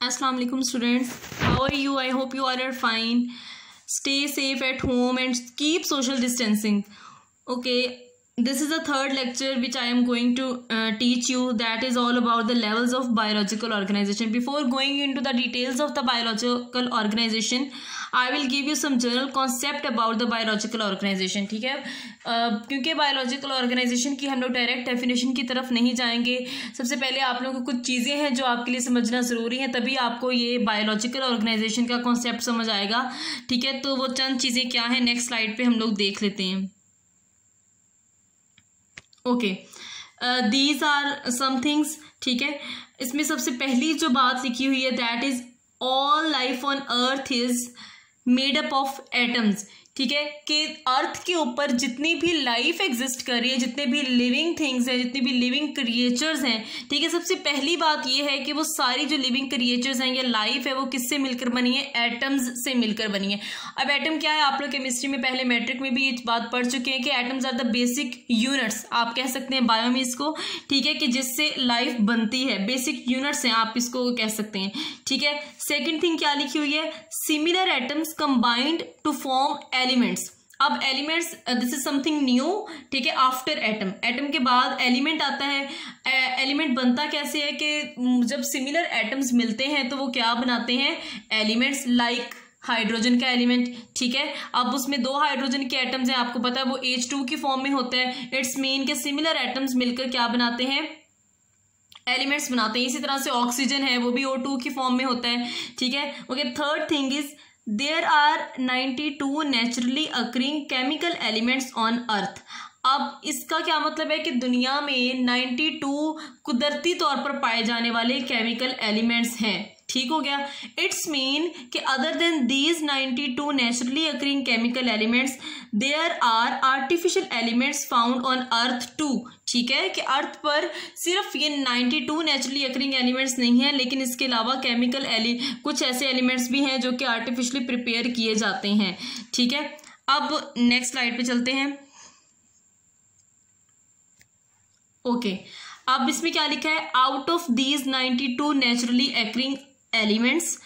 Assalamu alaikum students. How are you? I hope you all are fine. Stay safe at home and keep social distancing. Okay, this is the third lecture which I am going to teach you. That is all about the levels of biological organization. Before going into the details of the biological organization, I will give you some general concept about the biological organization. ठीक है, क्योंकि biological organization की हम लोग direct definition की तरफ नहीं जाएंगे. सबसे पहले आप लोगों को कुछ चीज़ें हैं जो आपके लिए समझना ज़रूरी है, तभी आपको ये बायोलॉजिकल ऑर्गेनाइजेशन का कॉन्सेप्ट समझ आएगा. ठीक है, तो वो चंद चीज़ें क्या है नेक्स्ट स्लाइड पे हम लोग देख लेते हैं. Okay, these are some things. ठीक है, इसमें सबसे पहली जो बात लिखी हुई है that is all life on earth is made up of atoms. ठीक है, कि अर्थ के ऊपर जितनी भी लाइफ एग्जिस्ट कर रही है, जितने भी लिविंग थिंग्स हैं, जितनी भी लिविंग क्रिएचर्स हैं, ठीक है, सबसे पहली बात ये है कि वो सारी जो लिविंग क्रिएचर्स हैं या लाइफ है वो किससे मिलकर बनी है? एटम्स से मिलकर बनी है. अब एटम क्या है? आप लोग केमिस्ट्री में पहले मैट्रिक में भी ये बात पढ़ चुके हैं कि atoms are the basic units. आप कह सकते हैं बायो में इसको. ठीक है, कि जिससे लाइफ बनती है, बेसिक यूनिट्स हैं, आप इसको कह सकते हैं. ठीक है, सेकेंड थिंग क्या लिखी हुई है? Similar atoms combined to form elements. अब elements, this is something new. ठीक है, आफ्टर एटम, एटम के बाद एलिमेंट आता है. एलिमेंट बनता कैसे है कि जब सिमिलर एटम्स मिलते हैं तो वो क्या बनाते हैं? एलिमेंट्स. लाइक हाइड्रोजन का एलिमेंट. ठीक है, अब उसमें 2 हाइड्रोजन के एटम्स हैं, आपको पता है वो H2 की फॉर्म में होता है. इट्स मीन के सिमिलर एटम्स मिलकर क्या बनाते हैं? एलिमेंट्स बनाते हैं. इसी तरह से ऑक्सीजन है, वो भी O2 की फॉर्म में होता है. ठीक है, okay. Third thing is there are 92 naturally occurring chemical elements on earth. अब इसका क्या मतलब है कि दुनिया में 92 कुदरती तौर पर पाए जाने वाले केमिकल एलिमेंट्स हैं. ठीक हो गया. इट्स मीन कि other than these 92 naturally occurring chemical elements there are artificial elements found on earth too. ठीक है, कि अर्थ पर सिर्फ ये 92 नेचुरली अकरिंग एलिमेंट्स नहीं है, लेकिन इसके अलावा केमिकल कुछ ऐसे एलिमेंट्स भी हैं जो कि आर्टिफिशियली प्रिपेयर किए जाते हैं. ठीक है, अब नेक्स्ट स्लाइड पे चलते हैं. ओके, अब इसमें क्या लिखा है? Out of these 92 naturally occurring elements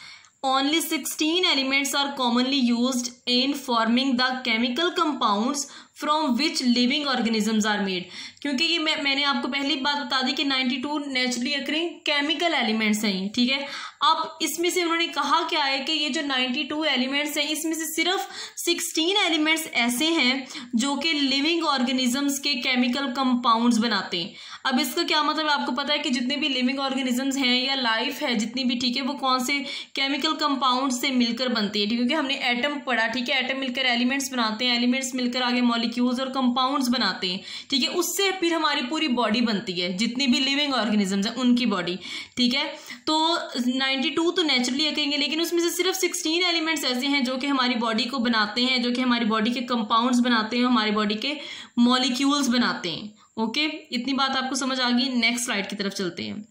only 16 elements are commonly used in forming the chemical compounds from which living organisms are made. क्योंकि ये मैंने आपको पहली बात बता दी कि 92 नेचुरली अकरिंग केमिकल एलिमेंट्स हैं. ठीक है, अब इसमें से उन्होंने कहा क्या है कि ये जो 92 एलिमेंट्स हैं इसमें से सिर्फ 16 एलिमेंट्स ऐसे हैं जो कि लिविंग ऑर्गेनिजम्स के केमिकल कंपाउंड्स बनाते हैं. अब इसका क्या मतलब है? आपको पता है कि जितने भी लिविंग ऑर्गेनिजम्स हैं या लाइफ है जितनी भी, ठीक है, वो कौन से केमिकल कंपाउंड से मिलकर बनती है. क्योंकि हमने एटम पढ़ा. ठीक है, एटम मिलकर एलिमेंट्स बनाते हैं, एलिमेंट्स मिलकर आगे मॉलिक्यूल्स और कंपाउंड्स बनाते हैं. ठीक है, उससे फिर हमारी पूरी बॉडी बनती है, जितनी भी लिविंग ऑर्गेनिजम्स हैं उनकी बॉडी. ठीक है, तो 92 तो नेचुरली अकेंगे, लेकिन उसमें से सिर्फ 16 एलिमेंट्स ऐसे हैं जो कि हमारी बॉडी को बनाते हैं, जो कि हमारी बॉडी के कंपाउंड्स बनाते हैं, हमारी बॉडी के मॉलिक्यूल्स बनाते हैं. ओके, इतनी बात आपको समझ आ गई. नेक्स्ट स्लाइड की तरफ चलते हैं.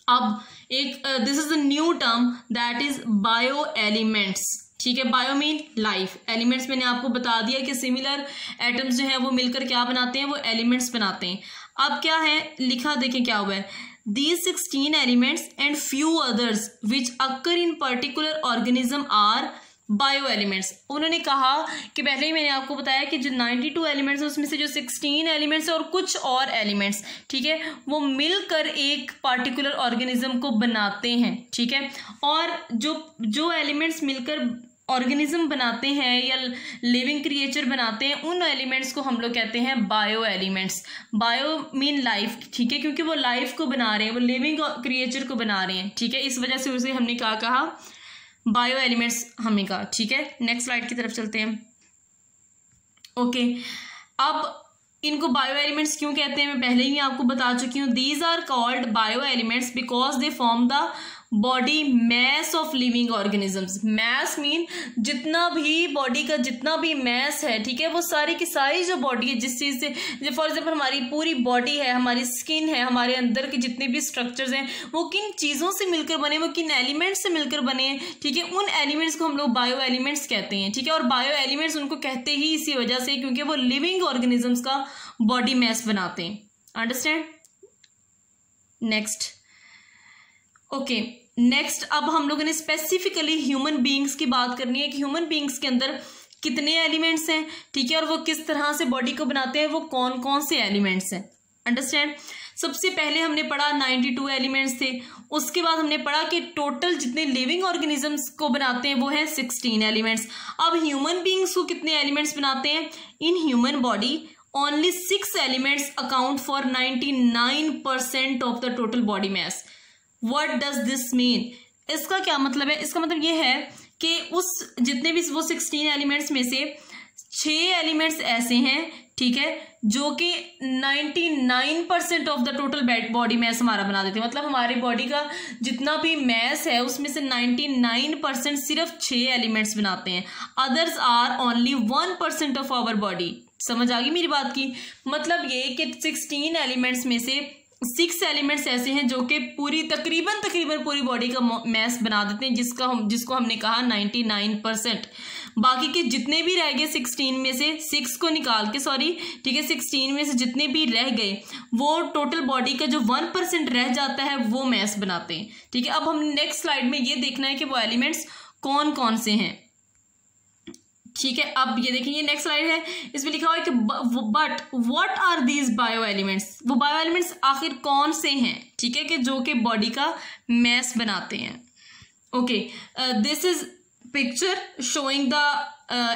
अब एक this is the new term that is bio elements. ठीक है, बायो मीन लाइफ. एलिमेंट्स मैंने आपको बता दिया कि सिमिलर एटम्स जो है वो मिलकर क्या बनाते हैं? वो एलिमेंट्स बनाते हैं. अब क्या है लिखा, देखें क्या हुआ है. These 16 elements and few others which occur in particular organism are bio elements. उन्होंने कहा कि पहले ही मैंने आपको बताया कि जो 92 एलिमेंट्स है उसमें से जो 16 एलिमेंट्स है और कुछ और एलिमेंट्स, ठीक है, वो मिलकर एक पार्टिकुलर ऑर्गेनिज्म को बनाते हैं. ठीक है, और जो एलिमेंट्स मिलकर ऑर्गेनिज्म बनाते हैं या लिविंग क्रिएचर बनाते हैं, उन एलिमेंट्स को हम लोग कहते हैं bio elements. Bio mean life. ठीक है, क्योंकि वो लाइफ को बना रहे हैं, वो लिविंग क्रिएचर को बना रहे हैं. ठीक है, इस वजह से उसे हमने क्या कहा? बायो एलिमेंट्स हमने कहा. ठीक है, नेक्स्ट स्लाइड की तरफ चलते हैं. ओके, अब इनको बायो एलिमेंट्स क्यों कहते हैं मैं पहले ही आपको बता चुकी हूँ. These are called bio elements because they form the body mass of living organisms. Mass mean जितना भी बॉडी का जितना भी मैस है, ठीक है, वो सारी की सारी जो बॉडी है जिस चीज़ से, फॉर एग्जाम्पल हमारी पूरी बॉडी है, हमारी स्किन है, हमारे अंदर के जितने भी स्ट्रक्चर्स हैं वो किन चीज़ों से मिलकर बने, वो किन एलिमेंट्स से मिलकर बने हैं. ठीक है, उन एलिमेंट्स को हम लोग बायो एलिमेंट्स कहते हैं. ठीक है, और बायो एलिमेंट्स उनको कहते ही इसी वजह से क्योंकि वो लिविंग ऑर्गेनिजम्स का बॉडी मैस बनाते हैं. अंडरस्टैंड? नेक्स्ट. ओके, नेक्स्ट अब हम लोगों ने स्पेसिफिकली ह्यूमन बीइंग्स की बात करनी है कि ह्यूमन बीइंग्स के अंदर कितने एलिमेंट्स हैं, ठीक है, और वो किस तरह से बॉडी को बनाते हैं, वो कौन कौन से एलिमेंट्स हैं। अंडरस्टैंड। सबसे पहले हमने पढ़ा 92 एलिमेंट्स थे, उसके बाद हमने पढ़ा कि टोटल जितने लिविंग ऑर्गेनिजम्स को बनाते हैं वो है 16 एलिमेंट्स। अब ह्यूमन बीइंग्स को कितने एलिमेंट्स बनाते हैं? In human body only 6 elements account for 99% of the total body mass. What does this mean? इसका क्या मतलब है? इसका मतलब ये है कि उस जितने भी वो 16 एलिमेंट्स में से 6 एलिमेंट्स ऐसे हैं, ठीक है, जो कि 99% of the total body mass हमारा बना देते हैं। मतलब हमारे बॉडी का जितना भी मैस है उसमें से 99% सिर्फ 6 एलिमेंट्स बनाते हैं। Others are only 1% of our body. समझ आ गई मेरी बात की? मतलब ये कि 16 एलिमेंट्स में से 6 एलिमेंट्स ऐसे हैं जो कि तकरीबन पूरी बॉडी का मैस बना देते हैं, जिसको हमने कहा 99%। बाकी के जितने भी रह गए 16 में से 6 को निकाल के, सॉरी, ठीक है, 16 में से जितने भी रह गए वो टोटल बॉडी का जो 1% रह जाता है वो मैस बनाते हैं, ठीक है। अब हम नेक्स्ट स्लाइड में ये देखना है कि वो एलिमेंट्स कौन कौन से हैं, ठीक है। अब ये देखिए, ये नेक्स्ट स्लाइड है, इसमें लिखा हुआ है कि but what are these bio elements. वो बायो एलिमेंट्स आखिर कौन से हैं, ठीक है, कि जो कि बॉडी का मैस बनाते हैं। Okay, this is picture showing the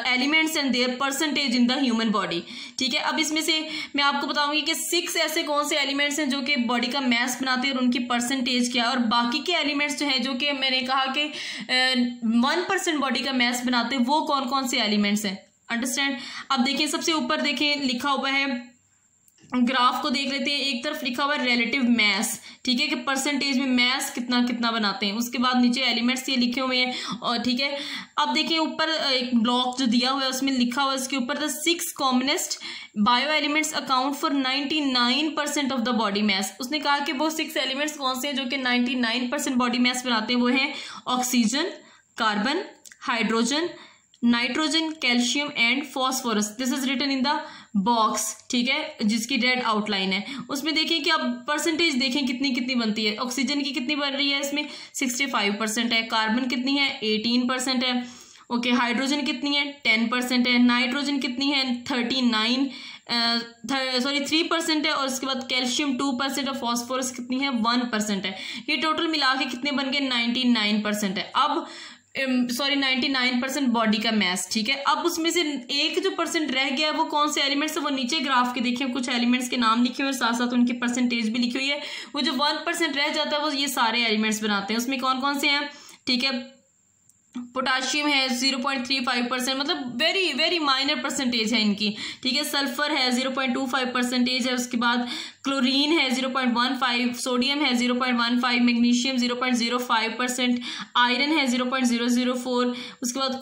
elements and their percentage in the human body, ठीक है। अब इसमें से मैं आपको बताऊंगी कि 6 ऐसे कौन से एलिमेंट्स हैं जो कि बॉडी का मैस बनाते हैं और उनकी परसेंटेज क्या है, और बाकी के एलिमेंट्स जो हैं जो कि मैंने कहा कि 1% बॉडी का मैस बनाते हैं, वो कौन कौन से एलिमेंट्स हैं। अंडरस्टैंड। अब देखिए, सबसे ऊपर देखें लिखा हुआ है, ग्राफ को देख लेते हैं। एक तरफ लिखा हुआ है रिलेटिव मैस, ठीक है, कि परसेंटेज में मैस कितना कितना बनाते हैं। उसके बाद नीचे एलिमेंट्स ये लिखे हुए हैं, और ठीक है। अब देखिए ऊपर एक ब्लॉक जो दिया हुआ है उसमें लिखा हुआ है उसके ऊपर the 6 commonest bio elements account for 99% of the body mass. उसने कहा कि वो 6 एलिमेंट्स कौन से हैं जो कि 99% बॉडी मैस बनाते हैं। वो हैं oxygen, carbon, hydrogen, nitrogen, calcium and phosphorus. This is written in the box, ठीक है, जिसकी रेड आउटलाइन है। उसमें देखिए कि अब परसेंटेज देखें कितनी कितनी बनती है। ऑक्सीजन की कितनी बन रही है, इसमें 65% है। कार्बन कितनी है, 18% है। ओके, हाइड्रोजन कितनी है, 10% है। नाइट्रोजन कितनी है, 3% है। और उसके बाद कैल्शियम 2% है। फॉस्फोरस कितनी है, 1% है। ये टोटल मिला के कितने बन गए, 99% है। अब 99% बॉडी का मैस, ठीक है। अब उसमें से एक जो परसेंट रह गया है वो कौन से एलिमेंट्स है, वो नीचे ग्राफ के देखिए, कुछ एलिमेंट्स के नाम लिखे हुए हैं, साथ साथ उनकी परसेंटेज भी लिखी हुई है। वो जो 1% रह जाता है वो ये सारे एलिमेंट्स बनाते हैं। उसमें कौन कौन से हैं, ठीक है। पोटाशियम है 0.35%, मतलब वेरी वेरी माइनर परसेंटेज है इनकी, ठीक है। सल्फर है 0.25% है। उसके बाद क्लोरीन है 0.15, सोडियम है 0.15, मैग्नीशियम 0.05%, आयरन है 0.004। उसके बाद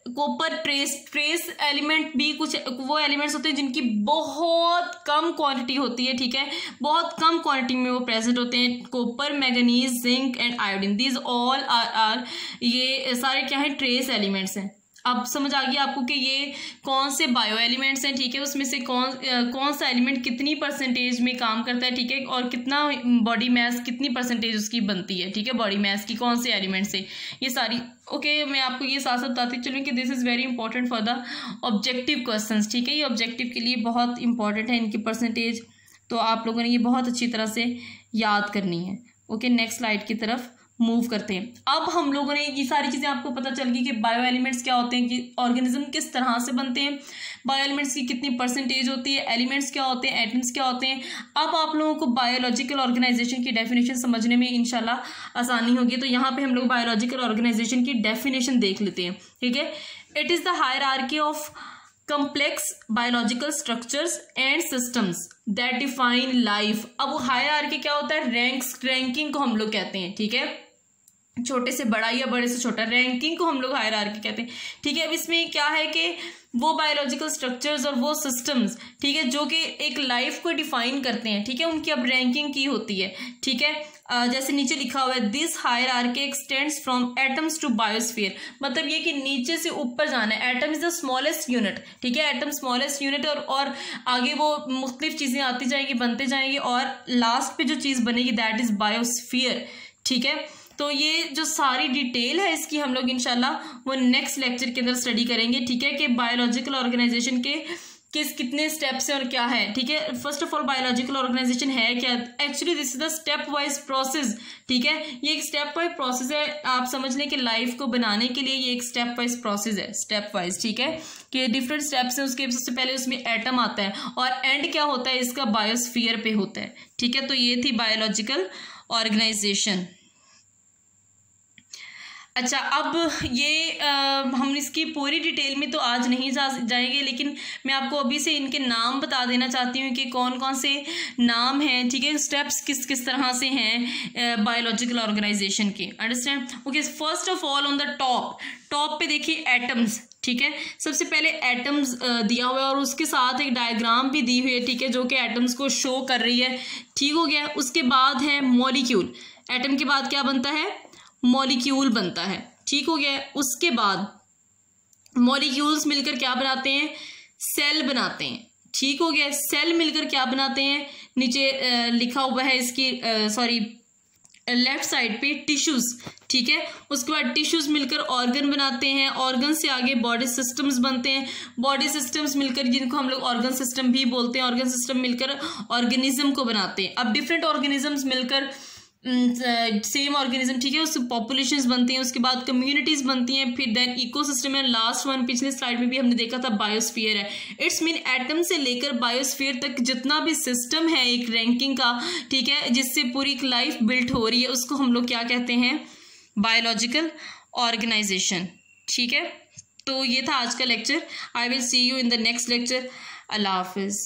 कॉपर ट्रेस एलिमेंट भी कुछ वो एलिमेंट्स होते हैं जिनकी बहुत कम क्वांटिटी होती है, ठीक है, बहुत कम क्वांटिटी में वो प्रेजेंट होते हैं। Copper, manganese, zinc and iodine, these all are ये सारे क्या है, ट्रेस एलिमेंट्स हैं। अब समझ आ गया आपको कि ये कौन से बायो एलिमेंट्स हैं, ठीक है, उसमें से कौन सा एलिमेंट कितनी परसेंटेज में काम करता है, ठीक है, और कितना बॉडी मैस कितनी परसेंटेज उसकी बनती है, ठीक है, बॉडी मैस की कौन से एलिमेंट से, ये सारी। ओके, मैं आपको ये साथ साथ बताती चलूँ कि this is very important for the objective questions, ठीक है। ये ऑब्जेक्टिव के लिए बहुत इंपॉर्टेंट है इनकी परसेंटेज, तो आप लोगों ने ये बहुत अच्छी तरह से याद करनी है। ओके, नेक्स्ट स्लाइड की तरफ मूव करते हैं। अब हम लोगों ने ये सारी चीज़ें आपको पता चल गई कि बायो एलिमेंट्स क्या होते हैं, कि ऑर्गेनिज्म किस तरह से बनते हैं, बायो एलिमेंट्स की कितनी परसेंटेज होती है, एलिमेंट्स क्या होते हैं, एटम्स क्या होते हैं। अब आप लोगों को बायोलॉजिकल ऑर्गेनाइजेशन की डेफिनेशन समझने में इंशाल्लाह आसानी होगी। तो यहाँ पे हम लोग बायोलॉजिकल ऑर्गेनाइजेशन की डेफिनेशन देख लेते हैं, ठीक है। It is the hierarchy of complex biological structures and systems that define life। अब हायरार्की क्या होता है, रैंकिंग को हम लोग कहते हैं, ठीक है, छोटे से बड़ा या बड़े से छोटा, रैंकिंग को हम लोग हायरार्की कहते हैं, ठीक है। अब इसमें क्या है कि वो बायोलॉजिकल स्ट्रक्चर्स और वो सिस्टम्स, ठीक है, जो कि एक लाइफ को डिफाइन करते हैं, ठीक है, उनकी अब रैंकिंग की होती है, ठीक है। जैसे नीचे लिखा हुआ है, this hierarchy extends from atoms to biosphere. मतलब ये कि नीचे से ऊपर जाना है। Atom is the smallest unit, ठीक है, एटम स्मॉलेस्ट यूनिट, और आगे वो मुख्तलिफ चीज़ें आती जाएंगी, बनते जाएंगी, और लास्ट पे जो चीज़ बनेगी दैट इज बायोस्फीयर, ठीक है। तो ये जो सारी डिटेल है इसकी हम लोग इंशाल्लाह वो नेक्स्ट लेक्चर के अंदर स्टडी करेंगे, ठीक है, कि बायोलॉजिकल ऑर्गेनाइजेशन के कितने स्टेप्स हैं और क्या है, ठीक है। First of all biological organisation है क्या, actually this is the stepwise process, ठीक है। ये एक स्टेप वाइज प्रोसेस है, आप समझ लें कि लाइफ को बनाने के लिए ये एक स्टेप वाइज प्रोसेस है, स्टेप वाइज, ठीक है, कि डिफरेंट स्टेप्स हैं। उसके सबसे पहले उसमें एटम आता है और एंड क्या होता है इसका, बायोस्फीयर पे होता है, ठीक है। तो ये थी बायोलॉजिकल ऑर्गेनाइजेशन। अच्छा, अब ये हम इसकी पूरी डिटेल में तो आज नहीं जाएंगे, लेकिन मैं आपको अभी से इनके नाम बता देना चाहती हूँ कि कौन कौन से नाम हैं, ठीक है, स्टेप्स किस किस तरह से हैं बायोलॉजिकल ऑर्गेनाइजेशन के, understand. Okay, first of all on the top पे देखिए एटम्स, ठीक है। सबसे पहले एटम्स दिया हुआ है और उसके साथ एक डायग्राम भी दी हुई है, ठीक है, जो कि एटम्स को शो कर रही है, ठीक हो गया। उसके बाद है मॉलिक्यूल, एटम के बाद क्या बनता है, मॉलिक्यूल बनता है, ठीक हो गया। उसके बाद मॉलिक्यूल्स मिलकर क्या बनाते हैं, सेल बनाते हैं, ठीक हो गया। सेल मिलकर क्या बनाते हैं, नीचे लिखा हुआ है इसकी लेफ्ट साइड पे टिश्यूज, ठीक है। उसके बाद टिश्यूज मिलकर ऑर्गन बनाते हैं, ऑर्गन से आगे बॉडी सिस्टम्स बनते हैं, बॉडी सिस्टम्स मिलकर जिनको हम लोग ऑर्गन सिस्टम भी बोलते हैं, ऑर्गन सिस्टम मिलकर ऑर्गेनिज्म को बनाते हैं। अब डिफरेंट ऑर्गेनिजम्स मिलकर सेम ऑर्गेनिज्म, ठीक है, उससे पॉपुलेशंस बनती हैं, उसके बाद कम्युनिटीज बनती हैं, फिर देन इकोसिस्टम है, लास्ट वन पिछले स्लाइड में भी हमने देखा था बायोस्फीयर है। इट्स मीन एटम से लेकर बायोस्फीयर तक जितना भी सिस्टम है एक रैंकिंग का, ठीक है, जिससे पूरी एक लाइफ बिल्ट हो रही है, उसको हम लोग क्या कहते हैं, बायोलॉजिकल ऑर्गेनाइजेशन, ठीक है। तो ये था आज का lecture. I will see you in the next lecture. Allah Hafiz.